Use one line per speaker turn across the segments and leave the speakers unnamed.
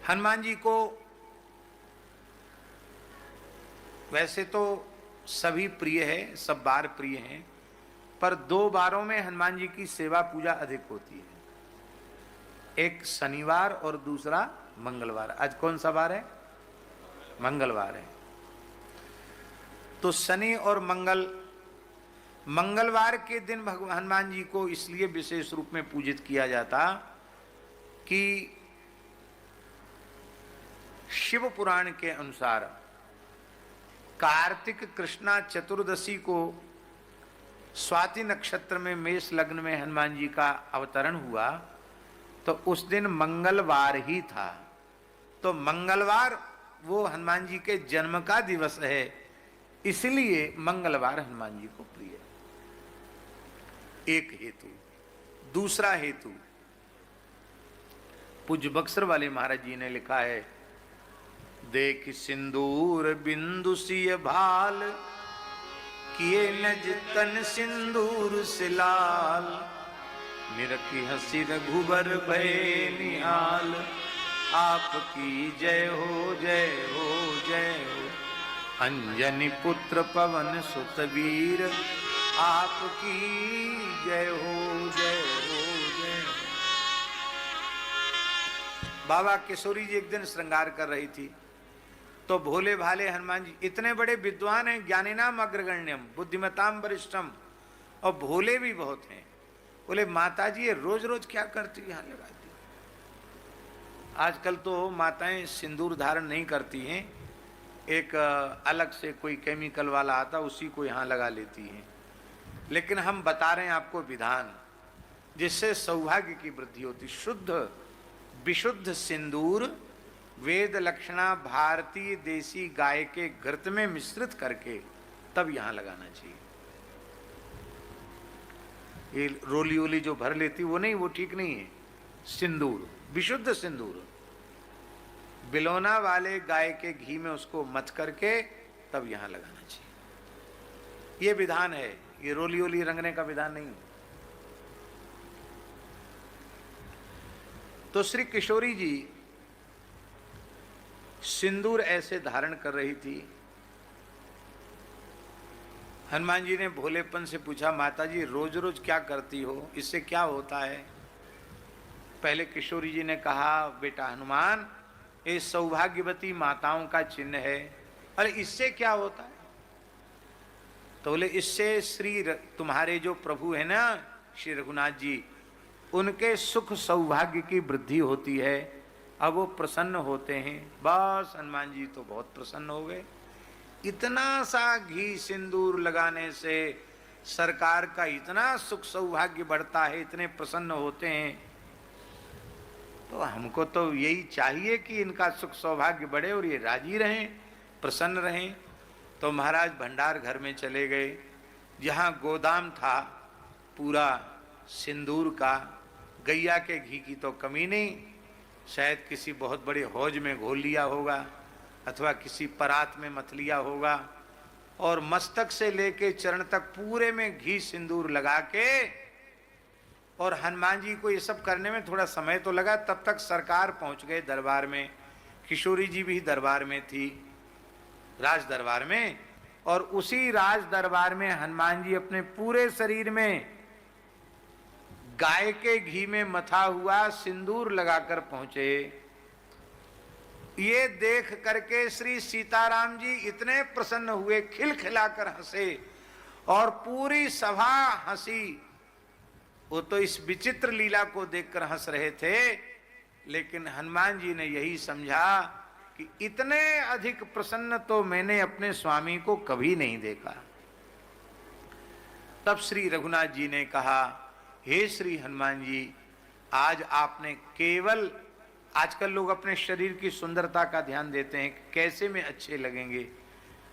हनुमान जी को वैसे तो सभी प्रिय है, सब बार प्रिय हैं, पर 2 बारों में हनुमान जी की सेवा पूजा अधिक होती है। एक शनिवार और दूसरा मंगलवार। आज कौन सा बार है? मंगलवार है। तो शनि और मंगलवार के दिन भगवान हनुमान जी को इसलिए विशेष रूप में पूजित किया जाता कि शिव पुराण के अनुसार कार्तिक कृष्णा चतुर्दशी को स्वाति नक्षत्र में मेष लग्न में हनुमान जी का अवतरण हुआ, तो उस दिन मंगलवार ही था। तो मंगलवार वो हनुमान जी के जन्म का दिवस है, इसलिए मंगलवार हनुमान जी को प्रिय है। एक हेतु। दूसरा हेतु, पूज्य बक्सर वाले महाराज जी ने लिखा है, देख सिंदूर बिंदु सिय भाल, किए नज तन सिंदूर से लाल, निरखी हसी रघुबर भय निहाल, आपकी जय हो जय हो जय हो। अंजनी पुत्र पवन सुत वीर, आपकी जय हो जय हो जय हो। बाबा किशोरी जी एक दिन श्रृंगार कर रही थी, तो भोले भाले हनुमान जी इतने बड़े विद्वान हैं, ज्ञानिनाम अग्रगण्यम बुद्धिमताम वरिष्ठम, और भोले भी बहुत हैं। बोले माता जी ये रोज रोज क्या करती यहाँ लगाती? आजकल तो माताएं सिंदूर धारण नहीं करती हैं, एक अलग से कोई केमिकल वाला आता उसी को यहाँ लगा लेती हैं। लेकिन हम बता रहे हैं आपको विधान, जिससे सौभाग्य की वृद्धि होती। शुद्ध विशुद्ध सिंदूर वेद लक्षणा भारतीय देसी गाय के घृत में मिश्रित करके तब यहां लगाना चाहिए। ये रोली ओली जो भर लेती वो नहीं, वो ठीक नहीं है। सिंदूर, विशुद्ध सिंदूर, बिलोना वाले गाय के घी में उसको मथ करके तब यहां लगाना चाहिए। ये विधान है, ये रोली ओली रंगने का विधान नहीं है। तो श्री किशोरी जी सिंदूर ऐसे धारण कर रही थी। हनुमान जी ने भोलेपन से पूछा, माता जी रोज रोज क्या करती हो, इससे क्या होता है? पहले किशोरी जी ने कहा, बेटा हनुमान ये सौभाग्यवती माताओं का चिन्ह है। अरे इससे क्या होता है? तो बोले इससे श्री तुम्हारे जो प्रभु है ना श्री रघुनाथ जी, उनके सुख सौभाग्य की वृद्धि होती है। अब वो प्रसन्न होते हैं। बस हनुमान जी तो बहुत प्रसन्न हो गए। इतना सा घी सिंदूर लगाने से सरकार का इतना सुख सौभाग्य बढ़ता है, इतने प्रसन्न होते हैं। तो हमको तो यही चाहिए कि इनका सुख सौभाग्य बढ़े और ये राजी रहें, प्रसन्न रहें। तो महाराज भंडार घर में चले गए, जहाँ गोदाम था पूरा सिंदूर का। गैया के घी की तो कमी नहीं, शायद किसी बहुत बड़े हौज में घोल लिया होगा अथवा किसी परात में मथ लिया होगा, और मस्तक से लेके चरण तक पूरे में घी सिंदूर लगा के। और हनुमान जी को ये सब करने में थोड़ा समय तो लगा, तब तक सरकार पहुंच गए दरबार में। किशोरी जी भी दरबार में थी, राज दरबार में। और उसी राज दरबार में हनुमान जी अपने पूरे शरीर में गाय के घी में मथा हुआ सिंदूर लगाकर पहुंचे। ये देख करके श्री सीताराम जी इतने प्रसन्न हुए, खिलखिलाकर हंसे, और पूरी सभा हंसी। वो तो इस विचित्र लीला को देखकर हंस रहे थे, लेकिन हनुमान जी ने यही समझा कि इतने अधिक प्रसन्न तो मैंने अपने स्वामी को कभी नहीं देखा। तब श्री रघुनाथ जी ने कहा, हे श्री हनुमान जी, आज आपने केवल, आजकल लोग अपने शरीर की सुंदरता का ध्यान देते हैं, कैसे में अच्छे लगेंगे,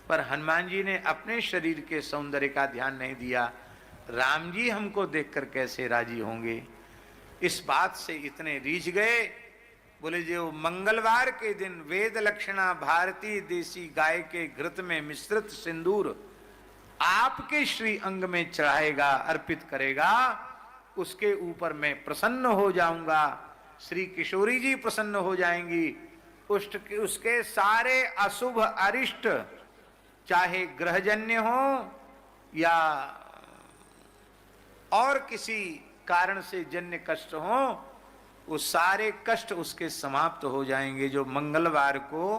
पर हनुमान जी ने अपने शरीर के सौंदर्य का ध्यान नहीं दिया। राम जी हमको देखकर कैसे राजी होंगे, इस बात से इतने रीझ गए। बोले जो मंगलवार के दिन वेद लक्षणा भारतीय देसी गाय के घृत में मिश्रित सिंदूर आपके श्री अंग में चढ़ाएगा, अर्पित करेगा, उसके ऊपर मैं प्रसन्न हो जाऊंगा, श्री किशोरी जी प्रसन्न हो जाएंगी, उसके सारे अशुभ अरिष्ट, चाहे ग्रहजन्य हो या और किसी कारण से जन्य कष्ट हो, वो सारे कष्ट उसके समाप्त हो जाएंगे। जो मंगलवार को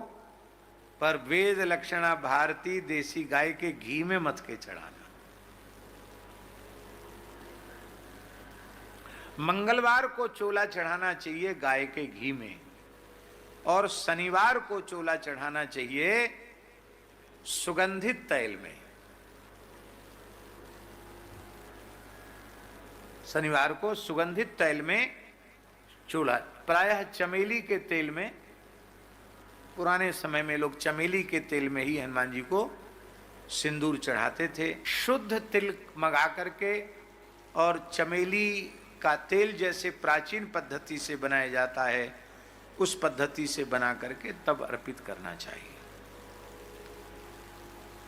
पर वेद लक्षणा भारती देसी गाय के घी में मत के चढ़ाना। मंगलवार को चोला चढ़ाना चाहिए गाय के घी में, और शनिवार को चोला चढ़ाना चाहिए सुगंधित तेल में। शनिवार को सुगंधित तेल में चूल्हा, प्रायः चमेली के तेल में, पुराने समय में लोग चमेली के तेल में ही हनुमान जी को सिंदूर चढ़ाते थे। शुद्ध तिल मंगा करके और चमेली का तेल जैसे प्राचीन पद्धति से बनाया जाता है, उस पद्धति से बना करके तब अर्पित करना चाहिए।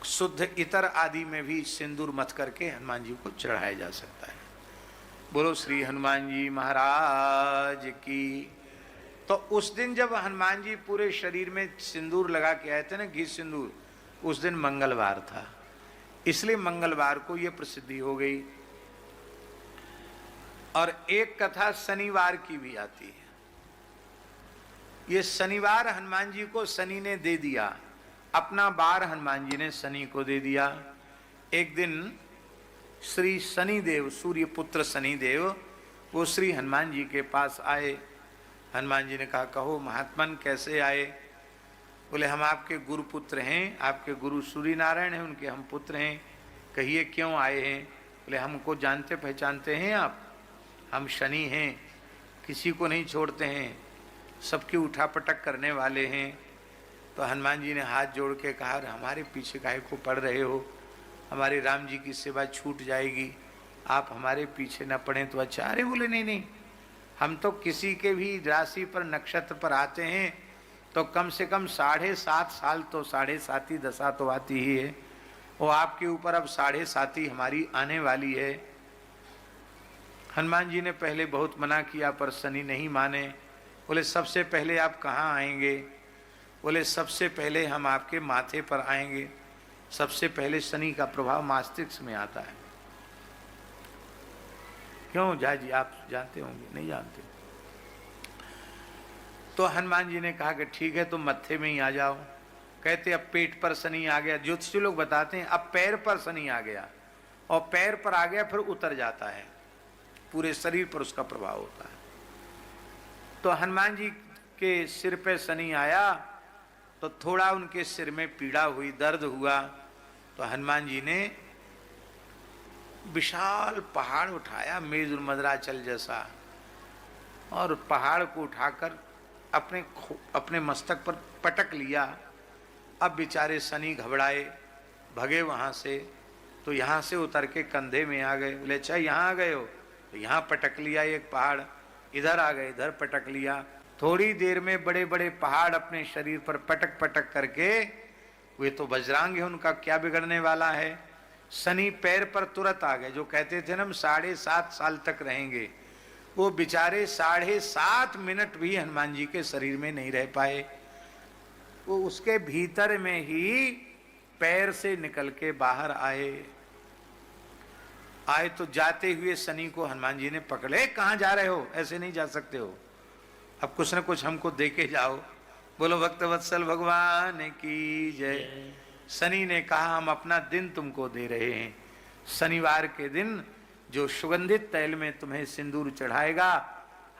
शुद्ध इतर आदि में भी सिंदूर मथ करके हनुमान जी को चढ़ाया जा सकता है। बोलो श्री हनुमान जी महाराज की। तो उस दिन जब हनुमान जी पूरे शरीर में सिंदूर लगा के आए थे ना, घी सिंदूर, उस दिन मंगलवार था, इसलिए मंगलवार को यह प्रसिद्धि हो गई। और एक कथा शनिवार की भी आती है। ये शनिवार हनुमान जी को शनि ने दे दिया, अपना बार हनुमान जी ने शनि को दे दिया। एक दिन श्री शनिदेव, सूर्य पुत्र शनिदेव, वो श्री हनुमान जी के पास आए। हनुमान जी ने कहा, कहो महात्मन कैसे आए? बोले हम आपके गुरु पुत्र हैं, आपके गुरु सूर्य नारायण हैं, उनके हम पुत्र हैं। कहिए क्यों आए हैं? बोले हमको जानते पहचानते हैं आप? हम शनि हैं, किसी को नहीं छोड़ते हैं, सबकी उठापटक करने वाले हैं। तो हनुमान जी ने हाथ जोड़ के कहा, हमारे पीछे काहे को पड़ रहे हो? हमारे राम जी की सेवा छूट जाएगी, आप हमारे पीछे न पड़ें तो अच्छा। अरे बोले नहीं नहीं, हम तो किसी के भी राशि पर नक्षत्र पर आते हैं तो कम से कम 7.5 साल तो 7.5 दशा तो आती ही है, वो आपके ऊपर अब 7.5 हमारी आने वाली है। हनुमान जी ने पहले बहुत मना किया पर शनि नहीं माने। बोले सबसे पहले आप कहाँ आएंगे? बोले सबसे पहले हम आपके माथे पर आएंगे। सबसे पहले शनि का प्रभाव मस्तिष्क में आता है। क्यों जा जी, आप जानते होंगे? नहीं जानते? तो हनुमान जी ने कहा कि ठीक है तुम मत्थे में ही आ जाओ। कहते अब पेट पर शनि आ गया, ज्योतिषी लोग बताते हैं अब पैर पर शनि आ गया, और पैर पर आ गया फिर उतर जाता है, पूरे शरीर पर उसका प्रभाव होता है। तो हनुमान जी के सिर पे शनि आया तो थोड़ा उनके सिर में पीड़ा हुई, दर्द हुआ। तो हनुमान जी ने विशाल पहाड़ उठाया, मेरुर मद्राचल जैसा, और पहाड़ को उठाकर अपने मस्तक पर पटक लिया। अब बेचारे शनि घबराए, भगे वहां से। तो यहाँ से उतर के कंधे में आ गए। बोले अच्छा यहाँ आ गए हो? तो यहाँ पटक लिया एक पहाड़, इधर आ गए, इधर पटक लिया। थोड़ी देर में बड़े बड़े पहाड़ अपने शरीर पर पटक पटक करके, वे तो वज्रांग है, उनका क्या बिगड़ने वाला है। शनि पैर पर तुरंत आ गए। जो कहते थे ना हम 7.5 साल तक रहेंगे, वो बेचारे 7.5 मिनट भी हनुमान जी के शरीर में नहीं रह पाए। वो उसके भीतर में ही पैर से निकल के बाहर आए तो जाते हुए शनि को हनुमान जी ने पकड़े। कहाँ जा रहे हो? ऐसे नहीं जा सकते हो, अब कुछ न कुछ हमको दे के जाओ। बोलो भक्त वत्सल भगवान की जय। शनि ने कहा हम अपना दिन तुमको दे रहे हैं। शनिवार के दिन जो सुगंधित तैल में तुम्हें सिंदूर चढ़ाएगा,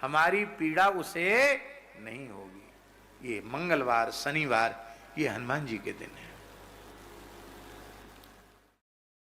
हमारी पीड़ा उसे नहीं होगी। ये मंगलवार, शनिवार, ये हनुमान जी के दिन है।